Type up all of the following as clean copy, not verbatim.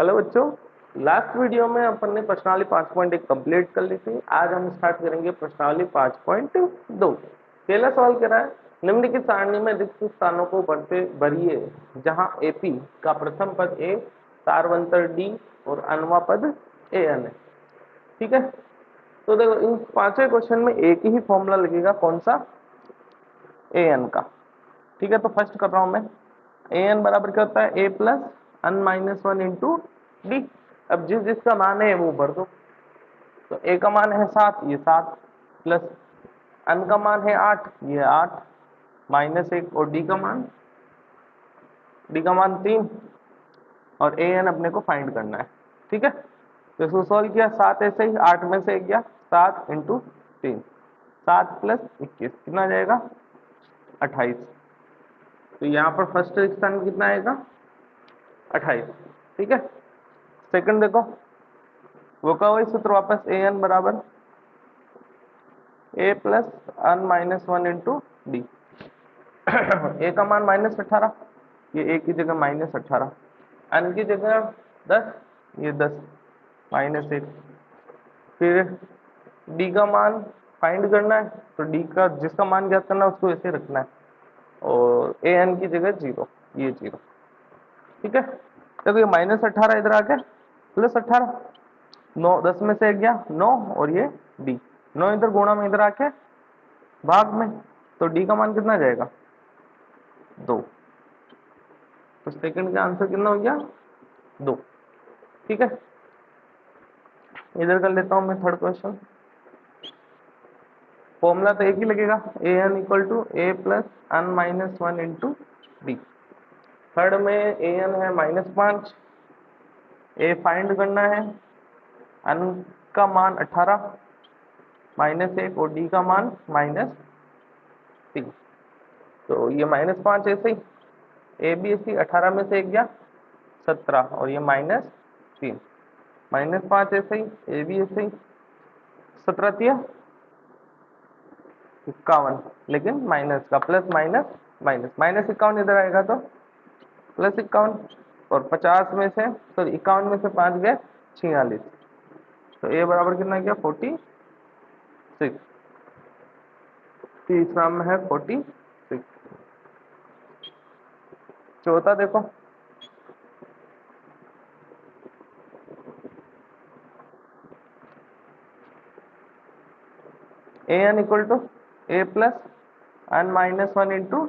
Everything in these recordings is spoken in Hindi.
हेलो बच्चों, लास्ट वीडियो में अपन ने प्रश्नावली 5.1 कंप्लीट कर ली थी। आज हम स्टार्ट करेंगे प्रश्नावली 5.2। पहला सवाल कह रहा है, निम्नलिखित सारणी में रिक्त स्थानों को भरिए जहां एपी का प्रथम पद ए, सारवंतर डी और अनवा पद ए एन है। ठीक है, तो देखो इन पांचवें क्वेश्चन में एक ही फॉर्मूला लगेगा, कौन सा? ए एन का। ठीक है, तो फर्स्ट कर रहा हूं मैं। ए एन बराबर क्या होता है? A plus N minus one into D. अब जिस जिसका मान है वो भर दो। तो ए का मान है 7, ये 7 प्लस अन का मान है 8, ये 8 माइनस 1 और डी का मान 3 और ए एन अपने को फाइंड करना है। ठीक है, तो इसको सॉल्व किया, 7 ऐसे ही 8 में से 1 गया, 7 इंटू 3, 7 प्लस 21 कितना आ जाएगा? 28। तो यहाँ पर फर्स्ट स्थान कितना आएगा? 28। ठीक है, सेकंड देखो, वो का वही सूत्र वापस, ए एन बराबर ए plus N minus one into D. ए का मान -18, ये ए की जगह -18, अन की जगह 10, ये 10 -1। फिर डी का मान फाइंड करना है, तो डी का जिसका मान ज्ञात करना है उसको ऐसे रखना है और ए एन की जगह 0, ये 0। ठीक है, तो ये -18 इधर आ गया, प्लस 18, 9 10 में से 1 गया 9 और ये डी, 9 इधर गुणा में इधर आके भाग में, तो डी का मान कितना जाएगा? 2। तो सेकंड का आंसर कितना हो गया? 2। ठीक है, इधर कर लेता हूं मैं थर्ड क्वेश्चन। फॉर्मूला तो एक ही लगेगा, A N equal to A plus N minus one into D. Third में ए एन है -5, ए फाइंड करना है, अन का मान 18 -1 और डी का मान -3। तो ये -5 ऐसे ही, ए बी ऐसे 18 में से 1 गया 17 और ये -3, -5 ऐसे ही, ए बी ऐसे ही 17 तिया 51, लेकिन माइनस का प्लस माइनस माइनस, -51 इधर आएगा तो +51 और 50 में से सॉरी 51 में से 5 गए 46, तो ए बराबर कितना गया? 46। तीसरा में है 46। चौथा देखो, A N equal to A plus N minus one into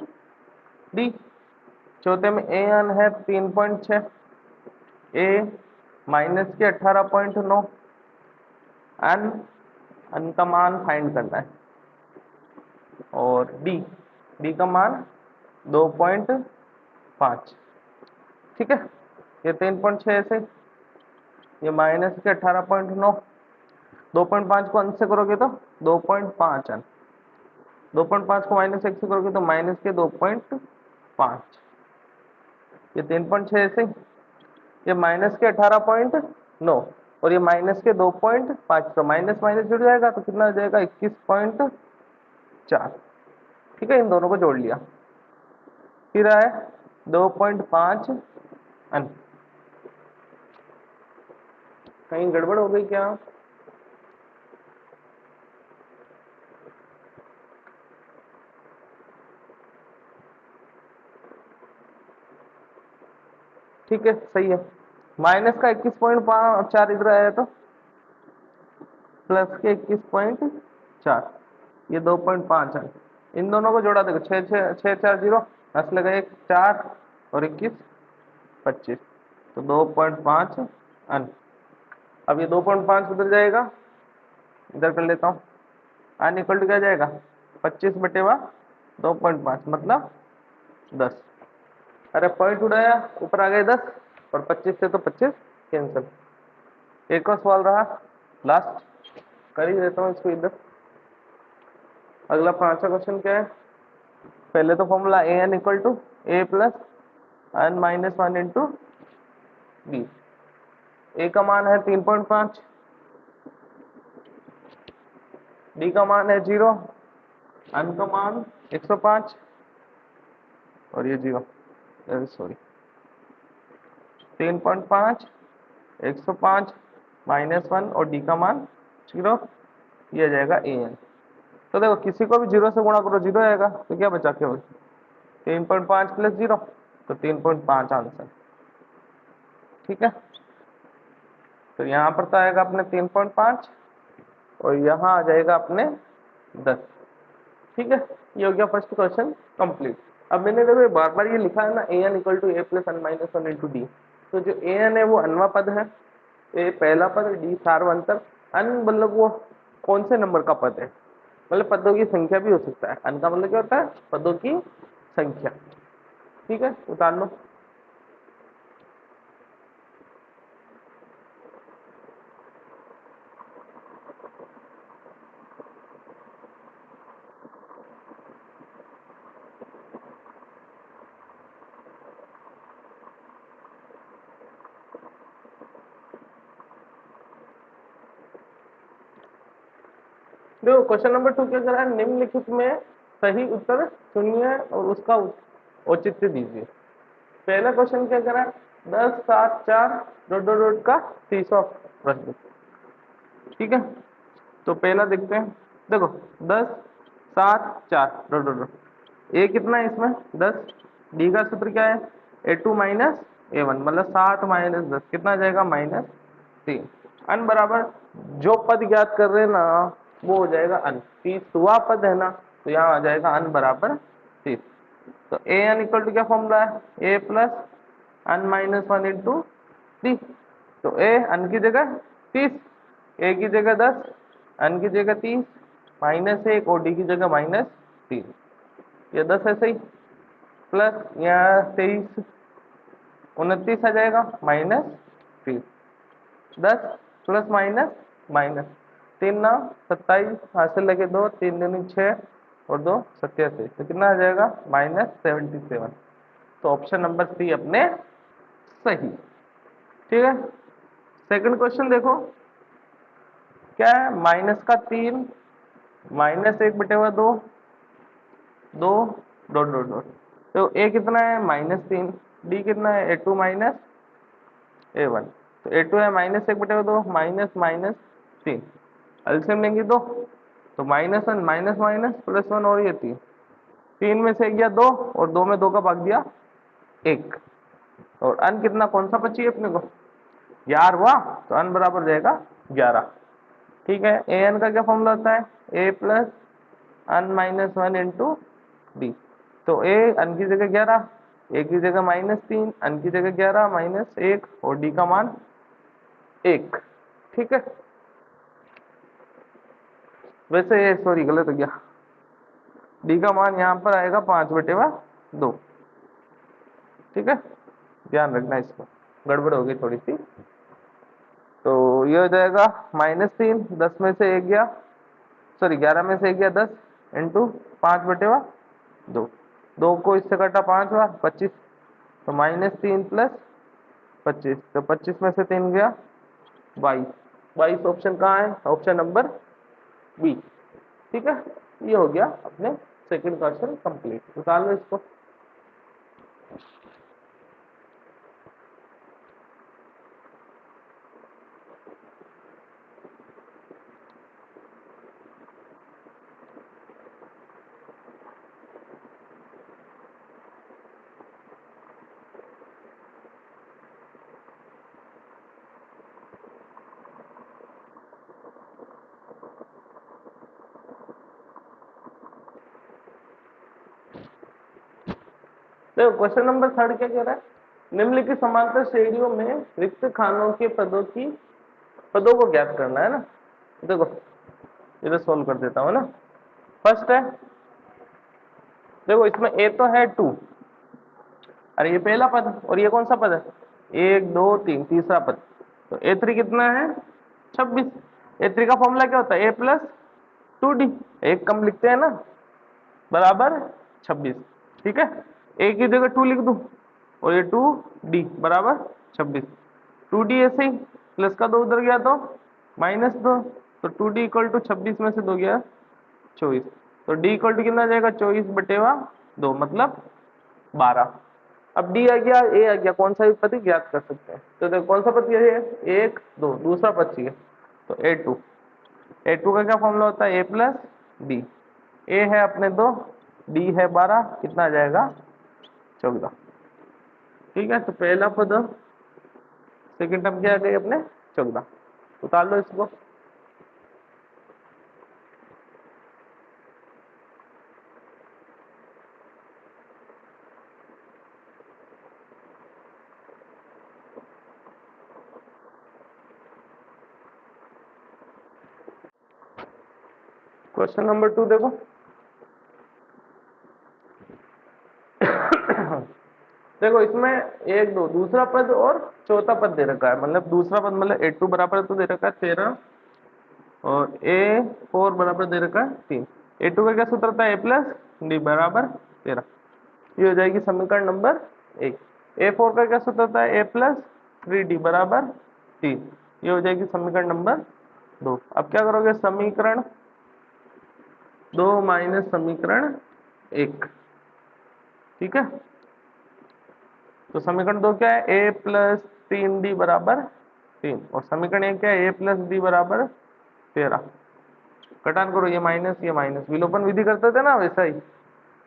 D. चौथे में ए एन है 3.6, ए माइनस के 18.9, अन का मान फाइंड करना है और डी का मान 2.5। ठीक है, ये 3.6 ऐसे, ये माइनस के 18.9, 2.5 को अंश से करोगे तो 2.5 अंश, 2.5 को -1 से करोगे तो माइनस के 2.5, ये 3.6 ऐसे, ये माइनस के 18.9 और ये माइनस के 2.5, तो माइनस माइनस जुड़ जाएगा तो कितना हो जाएगा? 21.4। ठीक है, इन दोनों को जोड़ लिया, फिर आए 2.5 अंश। कहीं गड़बड़ हो गई क्या? ठीक है, सही है। माइनस का 21.4 इधर आया तो प्लस के 21.4, ये 2.5 है। इन दोनों को जोड़ा, देखो 6 6 6 4 0, हंस लगा 1 4 और 21 25, तो 2.5 अन। अब ये 2.5 उधर जाएगा, इधर कर लेता हूँ, अन इक्वल टू क्या जाएगा? 25/2.5 मतलब 10। अरे पॉइंट उड़ाया, ऊपर आ गए 10 और 25 से तो 25 कैंसिल। एक और सवाल रहा लास्ट, कर ही देता हूँ इसको इधर। अगला पांचवा क्वेश्चन क्या है? पहले तो formula A N equal to A plus N minus one into B. A का मान है 3.5, डी का मान है 0, अन का मान 105 और ये 0, सॉरी 3.5 105 -1 और डी का मान 0, ये आ जाएगा an। तो देखो किसी को भी 0 से गुणा करो 0 आएगा, तो क्या बचा केवल 3.5 प्लस 0, तो 3.5 आंसर। ठीक है, तो यहाँ पर तो आएगा अपने 3.5 और यहाँ आ जाएगा अपने 10। ठीक है, ये हो गया फर्स्ट क्वेश्चन कंप्लीट। अब मैंने देखो बार बार ये लिखा है ना an equal to a plus n minus 1 into D. तो जो an है वो अनवा पद है, ए पहला पद, डी सार्वंतर, अन मतलब वो कौन से नंबर का पद है, मतलब पदों की संख्या भी हो सकता है। अन का मतलब क्या होता है, पदों की संख्या। ठीक है, उतार लो। देखो क्वेश्चन नंबर 2 क्या कह रहा है, निम्नलिखित में सही उत्तर चुनिए और उसका औचित्य दीजिए। पहला क्वेश्चन क्या कह रहा है, 10 7 4 डॉट डॉट डॉट का 30वां प्रश्न। ठीक है, तो पहला देखते हैं। देखो 10 7 4 डॉट डॉट डॉट, ए कितना है इसमें 10, डी का सूत्र क्या है a2 माइनस a1, मतलब 7 माइनस 10 कितना आ जाएगा -3। अन बराबर जो पद ज्ञात कर रहे हैं ना वो हो जाएगा अन, 30वां पद है ना, तो यहाँ आ जाएगा अन बराबर 30। तो ए एन इक्वल टू क्या फॉर्मूला है, A plus N minus 1 into D. तो ए अन की जगह 30, ए की जगह 10, अन की जगह 30, -1 और डी की जगह -3, ये 10 ऐसे ही, प्लस यहाँ 23 29 आ जाएगा -3, 10 प्लस माइनस माइनस 3 9 27, हासिल लगे 2, 3 दूनी 6 और 2 87, तो कितना आ जाएगा -77। तो ऑप्शन नंबर सी अपने सही। ठीक है, सेकंड क्वेश्चन देखो क्या है, -3 -1/2 2 डॉट डॉट डॉट। तो ए कितना है -3, डी कितना है a2 माइनस a1। तो a2 है -1/2 माइनस माइनस 3, एलसीएम लेंगे 2, तो -1 माइनस माइनस +1 और ये 3, 3 में से गया 2 और 2 में 2 का भाग दिया 1, और अन कितना कौन सा बची अपने को 11 हुआ, तो अन बराबर जाएगा 11। ठीक है, ए एन का क्या फॉर्मूला होता है, A plus N minus 1 into D. तो ए अन की जगह 11, ए की जगह -3, अन की जगह 11 -1 और डी का मान 1। ठीक है, वैसे ये सॉरी गलत हो गया, डी का मान यहाँ पर आएगा 5/2। ठीक है, ध्यान रखना इसको, गड़बड़ होगी थोड़ी सी। तो ये हो जाएगा -3, 10 में से 1 गया, सॉरी 11 में से 1 गया 10 इंटू 5/2, 2 को इससे कटा 5 बार 25, तो -3 प्लस 25, तो 25 में से 3 गया 22, 22 ऑप्शन कहाँ है, ऑप्शन नंबर बी। ठीक है, ये हो गया अपने सेकंड क्वेश्चन कंप्लीट। निकाल लो इसको। देखो क्वेश्चन नंबर 3 क्या कह रहा है, निम्नलिखित समांतर श्रेणियों में रिक्त खानों के पदों को ज्ञात करना है ना। देखो इधर सोल्व कर देता हूँ ना। फर्स्ट है, देखो इसमें ए तो है 2, अरे ये पहला पद, और ये कौन सा पद है 1 2 3, तीसरा पद। तो A3 कितना है 26, A3 का फॉर्मूला क्या होता है a प्लस 2d, एक कम लिखते हैं ना, बराबर 26। ठीक है, a की जगह 2 लिख दूं और ये 2d बराबर 26, 2d ऐसे ही, प्लस का 2 उधर गया तो -2, तो 2d इक्वल टू 26 में से 2 गया 24, तो d इक्वल टू कितना जाएगा 24/2 मतलब 12। अब डी आ गया, ए आ गया, कौन सा भी पद ज्ञात कर सकते हैं। तो देखो कौन सा पद ये है, 1 2, दूसरा पद चाहिए तो a2। a2 का क्या फॉर्मूला होता है, a प्लस डी। ए है अपने 2, डी है 12, कितना आ जाएगा 14। ठीक है, तो पहला पद सेकेंड टर्म क्या आ गई अपने 14। उतार लो इसको। क्वेश्चन नंबर 2 देखो। देखो इसमें 1 2 दूसरा पद और चौथा पद दे रखा है, मतलब दूसरा पद मतलब a2 बराबर तो दे रखा है 13 और a4 बराबर दे रखा है 3। a2 का क्या सूत्र होता है, a प्लस डी बराबर 13। ये हो जाएगी समीकरण नंबर 1। a4 का क्या सूत्र होता है, a प्लस 3d बराबर 3। ये हो जाएगी समीकरण नंबर 2। अब क्या करोगे, समीकरण 2 माइनस समीकरण 1। ठीक है, तो समीकरण 2 क्या है, a प्लस 3d बराबर 3 और समीकरण 1 क्या है, a प्लस d बराबर 13। घटान करो, ये माइनस विलोपन विधि करते थे ना वैसा ही,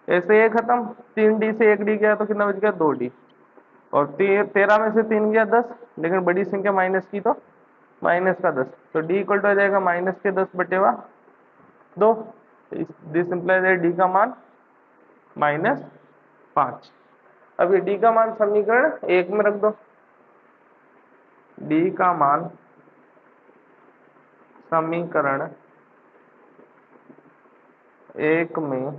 ऐसे ये खत्म। 3d से 1d गया तो कितना बच गया, 2d। और 13 में से 3 गया 10, लेकिन बड़ी संख्या माइनस की तो माइनस का 10, तो d इक्वल टू आ जाएगा माइनस के 10 बटेवा 2। दिस इंप्लाइज है डी का मान -5। अब ये डी का मान समीकरण 1 में रख दो। डी का मान समीकरण 1 में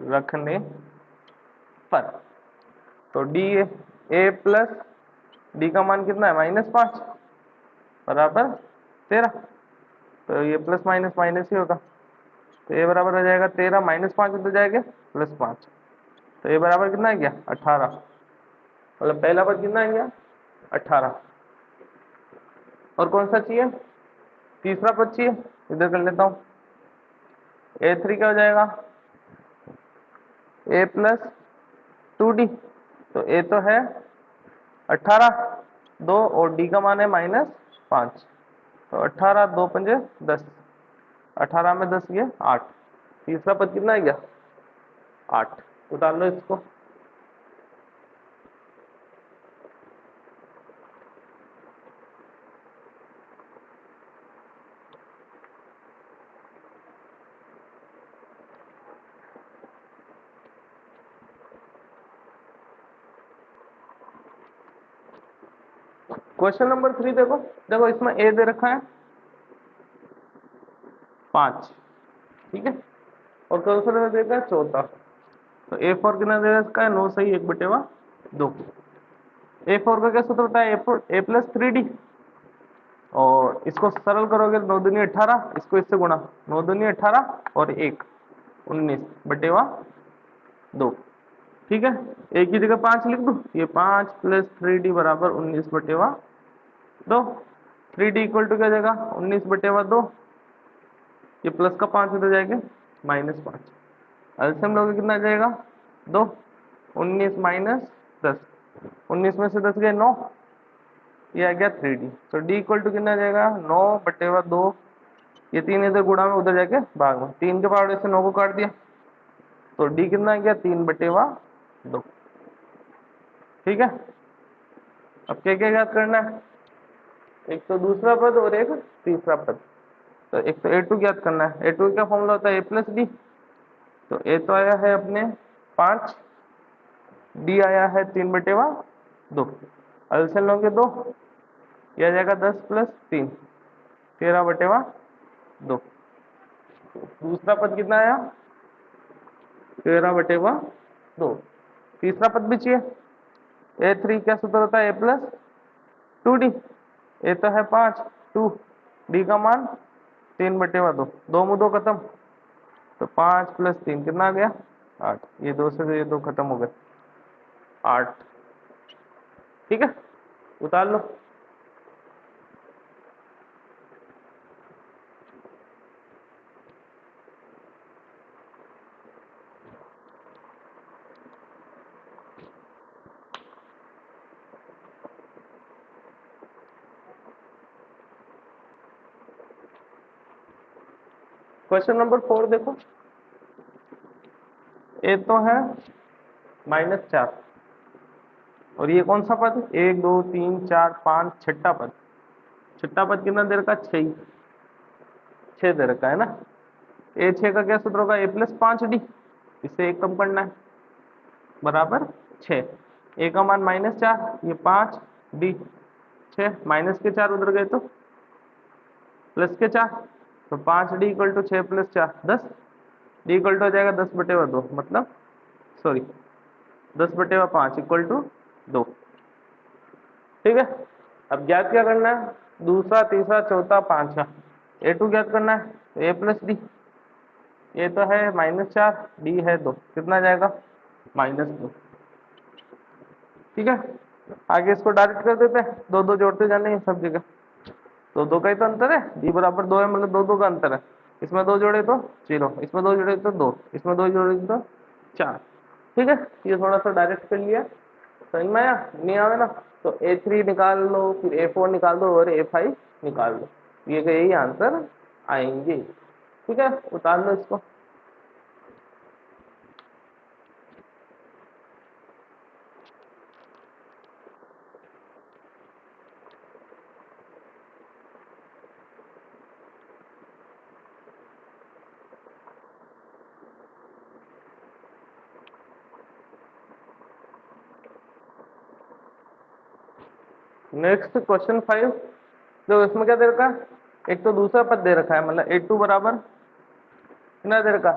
रखने पर, तो डी ए प्लस डी का मान कितना है, -5 बराबर 13। तो ये प्लस माइनस माइनस ही होगा, तो ए बराबर हो जाएगा 13, -5 उधर जाएगा +5, तो ए बराबर कितना आ गया 18। मतलब पहला पद कितना आ गया 18। और कौन सा चाहिए, तीसरा पद चाहिए, इधर कर लेता हूँ। a3 क्या हो जाएगा, a प्लस 2d। तो a तो है 18 2 और d का मान है -5, तो 18 2 पंजे 10, 18 में 10 ये 8। तीसरा पद कितना आ गया 8। उतार लो इसको। क्वेश्चन नंबर 3 देखो। देखो इसमें a दे रखा है 5, ठीक है, और दूसरा दे रखा है 14। तो a4 कितना दे रखा है, 9 सही 1/2। a4 का क्या सूत्र होता है, a प्लस 3d। और इसको सरल करोगे 9 दूनी 18, इसको इससे गुणा, 9 दूनी 18 और 1 19/2। ठीक है, एक की जगह 5 लिख दूं, ये 5 प्लस 3d बराबर 19/2। 3d इक्वल टू क्या जाएगा 19/2, ये प्लस का 5 इधर जाएगा -5। एलसीएम लोगे कितना आ जाएगा 2, 19 माइनस 10, 19 में से 10 गए 9, ये आ गया 3d। तो d इक्वल टू कितना आ जाएगा 9/2। ये 3 इधर गुणा में उधर जाके भाग में, 3 के पावर से 9 को काट दिया, तो d कितना आ गया 3/2। ठीक है, अब क्या क्या याद करना है, एक तो दूसरा पद और एक तीसरा पद। तो एक तो a2 ज्ञात करना है, a2 का फॉर्मूला होता है a प्लस डी। तो a तो आया है अपने 5, d आया है 3/2। एलसीएम लोगे 2, यह आ जाएगा 10 प्लस 3 13/2। दूसरा पद कितना आया 13/2। तीसरा पद भी चाहिए, a3 क्या सूत्र होता है a प्लस 2d। ए तो है 5 2, डी का मान 3/2, 2 में 2 खत्म, तो 5 प्लस 3 कितना आ गया 8। ये 2 से ये 2 खत्म हो गए 8। ठीक है, उतार लो। क्वेश्चन नंबर 4 देखो, ए तो है -4 और ये कौन सा पद, 1 2 3 4 5 छठा पद। छठा पद कितना दे रखा, 6 6 दे रखा है ना। ए 6 का क्या सूत्र होगा, ए प्लस 5d, इससे एक कम करना है, बराबर 6। ए का मान -4, ये 5 डी 6, माइनस के 4 उधर गए तो प्लस के 4, तो 5d इक्वल टू 6 प्लस 4 10, डी इक्वल टू हो जाएगा 10/2, मतलब सॉरी 10/5 इक्वल टू 2। ठीक है, अब ज्ञात क्या करना है, दूसरा तीसरा चौथा पांचवा। a2 ज्ञात करना है, तो a प्लस डी, ये तो है -4, डी है 2, कितना जाएगा -2। ठीक है, आगे इसको डायरेक्ट कर देते हैं, दो दो जोड़ते जाने हैं सब जगह, तो 2 का ही तो अंतर है, डी बराबर 2 है, मतलब 2 2 का अंतर है। इसमें 2 जोड़े तो 0, इसमें 2 जोड़े तो 2, इसमें 2 जोड़े तो 4। ठीक है, ये थोड़ा सा डायरेक्ट कर लिया, समझ में आया, नहीं आवे ना तो A3 निकाल लो, फिर A4 निकाल दो और A5 निकाल लो, ये का यही आंसर आएंगे। ठीक है, उतार लो इसको। नेक्स्ट क्वेश्चन 5, जो इसमें क्या दे रखा है, एक तो दूसरा पद दे रखा है, मतलब A2 बराबर कितना दे रखा,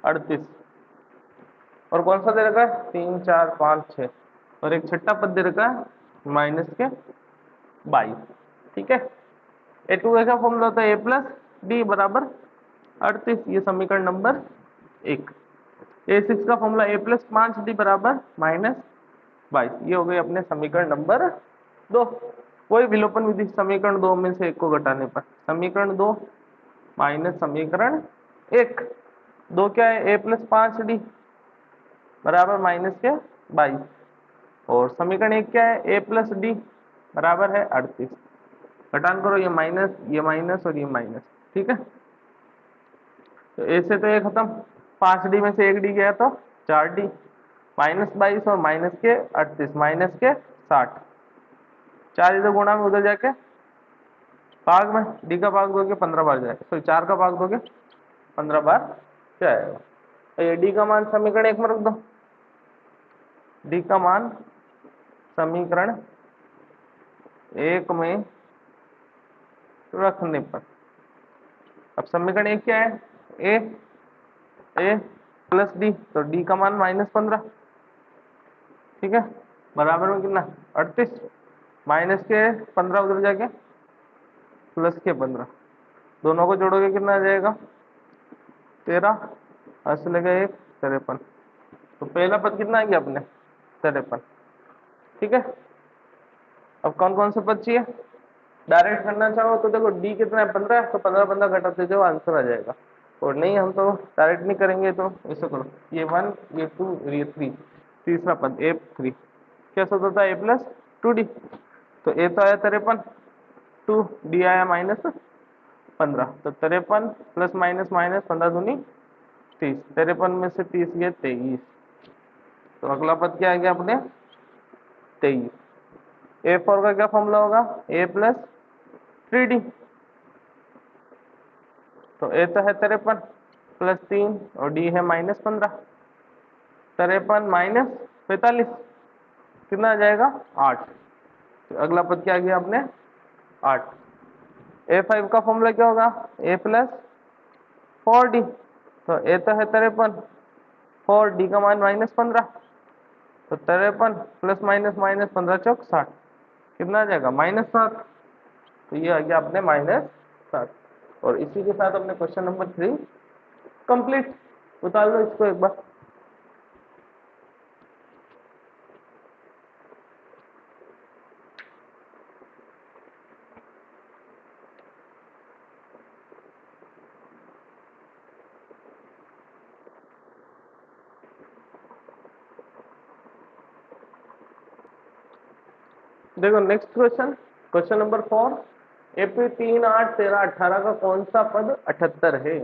38, और कौन सा दे रखा है, 3 4 5 6, और एक छठा पद दे रखा है -22। ठीक है, A2 का क्या फॉर्मूला होता है, A प्लस डी बराबर 38, ये समीकरण नंबर 1। A6 का फॉर्मूला A प्लस 5d बराबर -22, ये हो गई अपने समीकरण नंबर 2। कोई विलोपन विधि, समीकरण 2 में से एक को घटाने पर समीकरण 2 माइनस समीकरण 1, 2 क्या है, A प्लस 5d बराबर -22, और समीकरण 1 क्या है, A प्लस डी बराबर है 38। घटान करो, ये माइनस और ये माइनस। ठीक है, तो ए से तो ये खत्म, 5d में से 1d गया तो 4d, -22 और माइनस के 38 माइनस के 60, 4 इधर गुणा में उधर जाके भाग में, डी का भाग दोगे 15 बार जाएगा, सॉरी 4 का भाग दोगे 15 बार जाएगा। तो ये डी का मान समीकरण 1 में रख दो, डी का मान समीकरण 1 में रखने पर, अब समीकरण 1 क्या है, ए प्लस डी, तो डी का मान -15। ठीक है, बराबर में कितना 38, माइनस के 15 उधर जाके प्लस के 15, दोनों को जोड़ोगे कितना आ जाएगा 13, ऐसे लगा 1 53, तो पहला पद कितना आ गया अपने 53। ठीक है, अब कौन कौन से पद चाहिए, डायरेक्ट करना चाहो तो देखो डी कितना है 15, तो 15 15 घटाते जाओ आंसर आ जाएगा, और नहीं हम तो डायरेक्ट नहीं करेंगे, तो ऐसे करो, ये 1 ये 2 ये 3, तीसरा पद A3 क्या होता था, A प्लस 2d, तो A तो आया 53, 2 डी आया -15, तो 53 प्लस माइनस माइनस 15 दूनी 30, 53 में से 30 गए 23, तो अगला पद क्या आ गया अपने 23। A4 का क्या फॉर्मूला होगा, A प्लस 3d, तो A तो है 53 प्लस 3 और D है -15, 53 माइनस 45 कितना आ जाएगा 8, तो अगला पद क्या आ गया अपने 8। A5 का फॉर्मूला क्या होगा, A प्लस 4d, तो A तो है 53, 4d का मान -15, तो 53 प्लस माइनस माइनस 15 चौक 60, कितना आ जाएगा -7, तो ये आ गया अपने -7। और इसी के साथ अपने क्वेश्चन नंबर 3 कंप्लीट। उतार लो इसको एक बार। देखो next question, question number 4, AP 3 8 13 18 का कौन सा पद 78 है।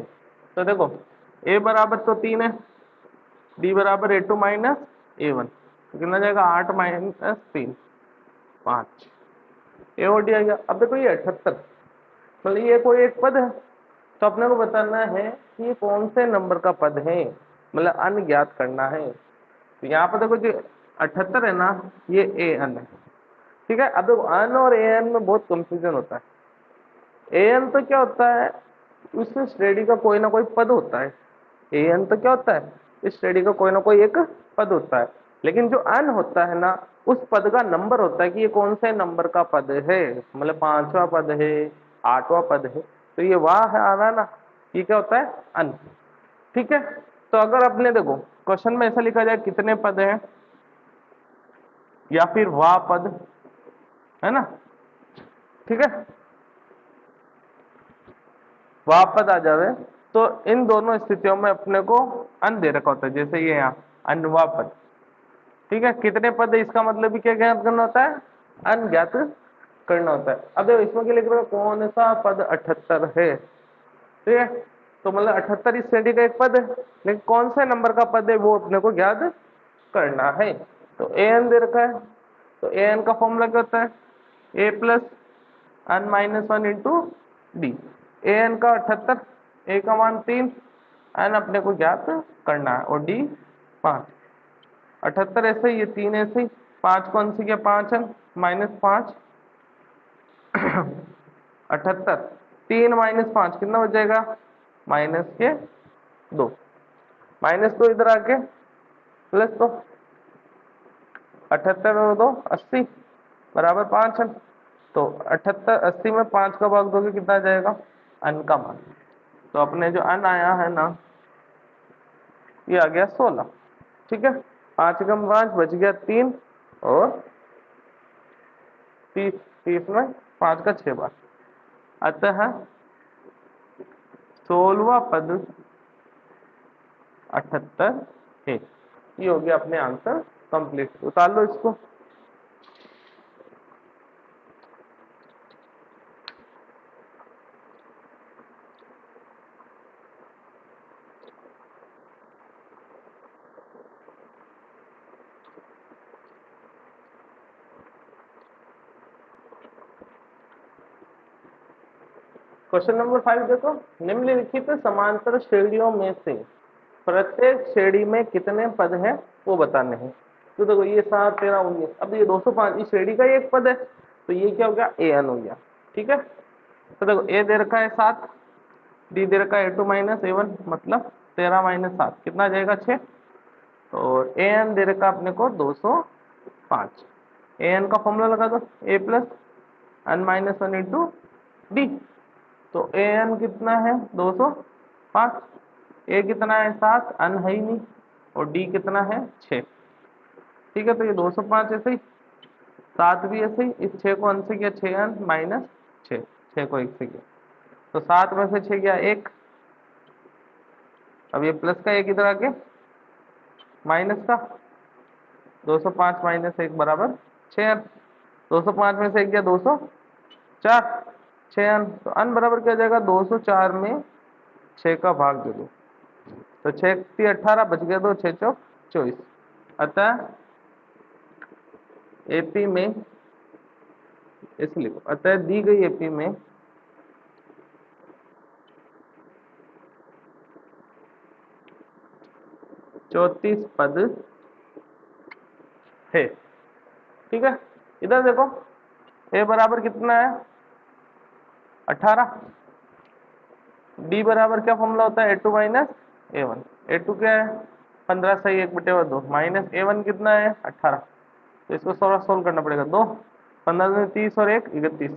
तो देखो a बराबर तो 3 है, d बराबर a2 माइनस a1, तो कितना जाएगा 8 माइनस 3 5, ए और डी आ गया। अब देखो ये 78, मतलब ये कोई एक पद है, तो अपने को बताना है कि ये कौन से नंबर का पद है, मतलब अन ज्ञात करना है। तो यहाँ पर देखो जो 78 है ना, ये ए अन है, ठीक है। अब देखो अन और ए एन में बहुत कंफ्यूजन होता है। ए एन तो क्या होता है, उस श्रेणी का कोई ना कोई पद होता है। ए एन तो क्या होता है, इस श्रेणी का कोई ना कोई एक पद होता है। लेकिन जो अन होता है ना, उस पद का नंबर होता है कि ये कौन से नंबर का पद है, मतलब 5वां पद है, 8वां पद है। तो ये वाह है आ रहा है ना, ये क्या होता है अन, ठीक है। तो अगर अपने देखो क्वेश्चन में ऐसा लिखा जाए कितने पद हैं, या फिर वाह पद, है ना, ठीक है, वाह पद आ जावे, तो इन दोनों स्थितियों में अपने को अन दे रखा होता है। जैसे ये यहाँ अनवा पद, ठीक है, कितने पद है इसका मतलब भी क्या ज्ञात करना होता है, अनज्ञात करना होता है। अब देखो इसमें क्या लिख रहा है, कौन सा पद 78 है, ठीक है। तो मतलब 78 इस श्रेणी का एक पद है, लेकिन कौन से नंबर का पद है वो अपने को ज्ञात करना है। तो ए एन दे रखा है, तो ए एन का फॉर्मूला क्या होता है, A plus N minus 1 into D. A N का 78, ए का मान 3, एन अपने को ज्ञात करना है, और डी 5। 78 ऐसे ही, ये 3 ऐसे ही, 5 कौन सी क्या 5 एन माइनस 5 78, 3 माइनस 5 कितना हो जाएगा, माइनस के 2, माइनस 2 इधर आके प्लस 2, 78 और 2 80 बराबर 5 है। तो 78 80 में 5 का भाग दोगे कितना आ जाएगा, अन का मान। तो अपने जो अन आया है ना, ये आ गया 16, ठीक है। 5 कम 5 बच गया 3, और 30 30 में 5 का 6 बार, अतः 16वां पद 78 है। ये हो गया अपने आंसर कंप्लीट। उतार लो इसको। क्वेश्चन नंबर 5 देखो, निम्नलिखित समांतर श्रेणियों में से प्रत्येक श्रेणी में कितने पद हैं वो बताने हैं। तो देखो ये 7 13 19, अब ये 205 इस श्रेणी का ही एक पद है, तो ये क्या हो गया, ए एन हो गया, ठीक है। तो देखो ए दे रखा है 7, डी दे रखा है a2 माइनस a1, मतलब 13 माइनस 7 कितना आ जाएगा 6, और ए एन दे रखा अपने को 205। ए एन का फॉर्मूला लगा दो, A plus N minus 1 into D. तो ए एन कितना है 205, ए कितना है 7, अन है ही नहीं, और डी कितना है 6, ठीक है। तो ये 205 ऐसे ही, 7 भी ऐसे ही, इस 6 को अन से किया 6 अन माइनस 6, 6 को 1 से किया, तो 7 में से 6 गया 1, अब ये प्लस का 1 इधर आके माइनस का, 205 माइनस 1 बराबर 6 अन, 205 में से 1 गया 204, 6 अन, तो अन बराबर क्या जाएगा 204 में 6 का भाग दे दो, तो 6 × 18 बच गया, 2 6 चौक 24। अतः एपी में, इसलिए लिखो, अतः दी गई एपी में 34 पद है, ठीक है। इधर देखो ए बराबर कितना है 18, डी बराबर क्या फॉर्मूला होता है a2 माइनस a1, a2 क्या है 15 सही 1/2 माइनस a1 कितना है 18, तो इसको सोल्व करना पड़ेगा, 2 15 में 30 और 1 31,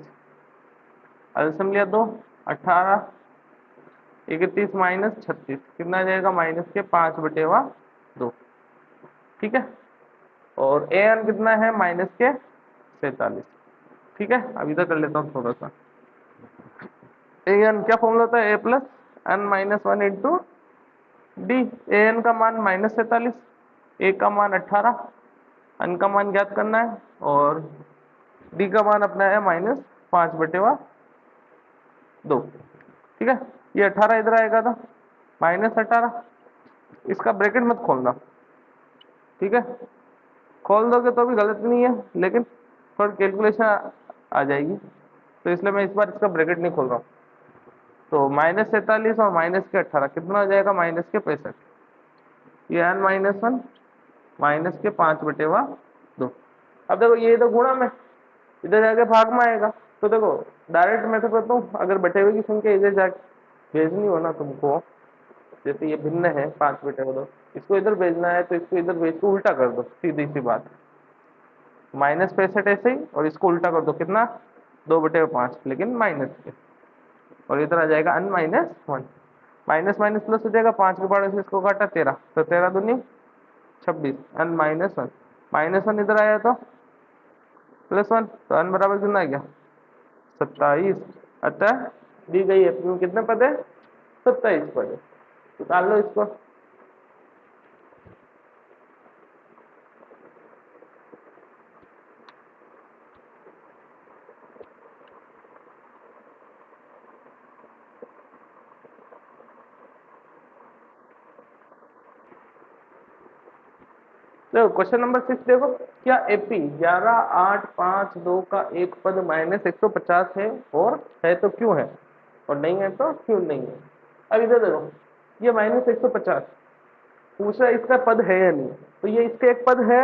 एलसीएम लिया 2 18 31 माइनस 36 कितना आ जाएगा माइनस के 5/2, ठीक है। और ए एन कितना है माइनस के 47, ठीक है। अब इधर कर लेता हूँ थोड़ा सा, ए एन क्या फॉर्मूला होता है A plus N minus 1 into D. A N का मान माइनस 47, ए का मान 18, एन का मान ज्ञात करना है, और डी का मान अपना है माइनस 5/2, ठीक है। ये 18 इधर आएगा था, -18, इसका ब्रैकेट मत खोलना, ठीक है, खोल दोगे तो भी गलत नहीं है, लेकिन थोड़ी कैलकुलेशन आ जाएगी, तो इसलिए मैं इस बार इसका ब्रैकेट नहीं खोल रहा हूँ। तो -47 और -18 कितना हो जाएगा, -65, ये n-1 -5/2। अब देखो ये तो गुणा में, इधर जाके भाग में आएगा, तो देखो डायरेक्ट मैं तो कहता हूँ अगर बटे हुए की संख्या इधर जाके भेजनी हो ना तुमको, जैसे ये भिन्न है 5/2, इसको इधर भेजना है तो इसको इधर भेज के उल्टा कर दो, सीधी सी बात, -65 ऐसे ही, और इसको उल्टा कर दो कितना, 2/5, लेकिन माइनस के, और इधर आ जाएगा n-1, माइनस माइनस प्लस हो जाएगा, 5 के पावर से इसको काटा 13, तो 13 दूनी 26, n-1, -1 इधर आया तो +1, तो n बराबर कितना आ गया, 27। अतः दी गई एफ में कितने पद है, 27 पद है, तो डाल लो इसको। देखो क्वेश्चन नंबर 6 देखो, क्या एपी 11, 8, 5, 2 का एक पद -150 है, और है तो क्यों है, और नहीं है तो क्यों नहीं है। अब इधर देखो, ये -150 पूछ रहा है, इसका पद है या नहीं, तो ये इसका एक पद है,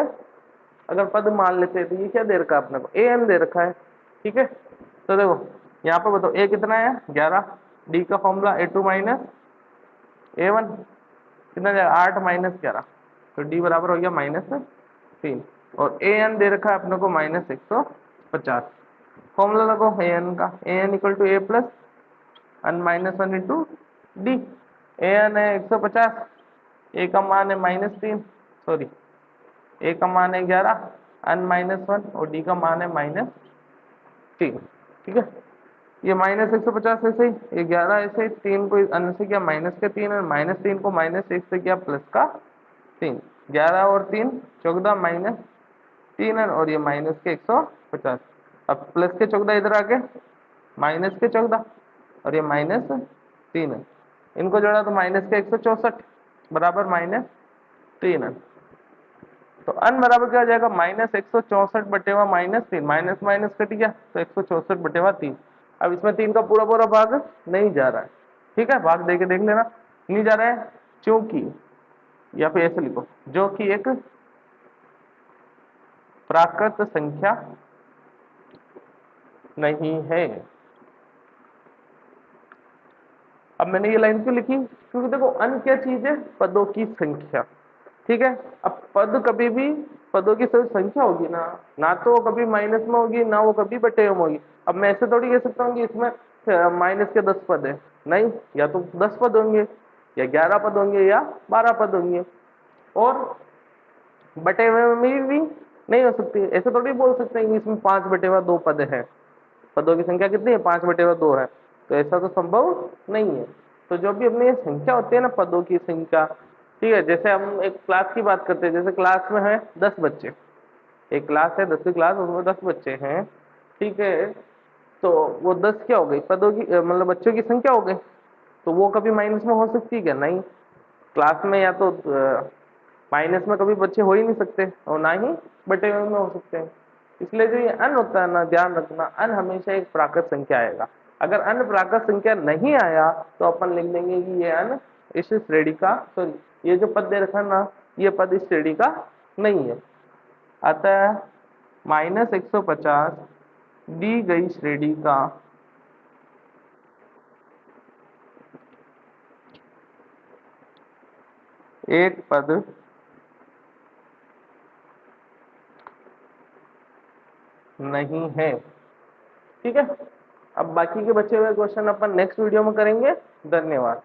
अगर पद मान लेते हैं तो ये क्या दे रखा है अपने को, ए एन दे रखा है, ठीक है। तो देखो यहाँ पर बताओ ए कितना है, 11, डी का फॉर्मूला A2 - A1 कितना जाएगा, 8 - 11, तो डी बराबर हो गया -3, और ए एन दे रखा है अपने को -150। फॉर्मूला लगो ए एन का, A N equal to A plus n-1 into D. A N है 150, ए का मान है -3, सॉरी ए का मान है 11, n-1 और डी का मान है -3, ठीक है। ये -150 ऐसे ही, ये 11 ऐसे ही, 3 को अन से किया -3, और -3 को -1 से किया +3, 11 और 3 14 -3 है, और ये -150। अब प्लस के 14 इधर आके -14, और ये -3 है, इनको जोड़ा तो -164 बराबर -3 है। तो अन बराबर क्या हो जाएगा, -164/-3, माइनस माइनस कट गया तो 164/3। अब इसमें 3 का पूरा पूरा भाग नहीं जा रहा है, ठीक है, भाग दे के देख लेना, नहीं जा रहा है क्योंकि, या फिर ऐसे लिखो, जो कि एक प्राकृत संख्या नहीं है। अब मैंने ये लाइन क्यों लिखी, क्योंकि देखो अन क्या चीज है, पदों की संख्या, ठीक है। अब पद कभी भी पदों की सिर्फ संख्या होगी ना, ना तो वो कभी माइनस में होगी, ना वो कभी बटे में होगी। अब मैं ऐसे थोड़ी कह सकता हूँ कि इसमें माइनस के 10 पद है, नहीं, या तो 10 पद होंगे, या 11 पद होंगे, या 12 पद होंगे, और बटे हुए में भी नहीं हो सकती। ऐसे थोड़ी बोल सकते हैं कि इसमें 5/2 पद है, पदों की संख्या कितनी है, 5/2 है, तो ऐसा तो संभव नहीं है। तो जो भी अपनी ये संख्या होती है ना, पदों की संख्या, ठीक है, जैसे हम एक क्लास की बात करते हैं, जैसे क्लास में है 10 बच्चे, एक क्लास है 10वीं क्लास, उसमें 10 बच्चे हैं, ठीक है, तो वो 10 क्या हो गई, पदों की मतलब बच्चों की संख्या हो गई, तो वो कभी माइनस में हो सकती है क्या, नहीं, क्लास में या तो माइनस में कभी बच्चे हो ही नहीं सकते, और ना ही बटे हुए में हो सकते हैं। इसलिए जो ये अन होता है ना, ध्यान रखना, अन हमेशा एक प्राकृत संख्या आएगा। अगर अन प्राकृत संख्या नहीं आया तो अपन लिख देंगे कि ये अन इस श्रेणी का, सॉरी, ये जो पद दे रखा है ना, ये पद इस श्रेणी का नहीं है। अतः -150 दी गई श्रेणी का एक पद नहीं है, ठीक है। अब बाकी के बचे हुए क्वेश्चन अपन नेक्स्ट वीडियो में करेंगे। धन्यवाद।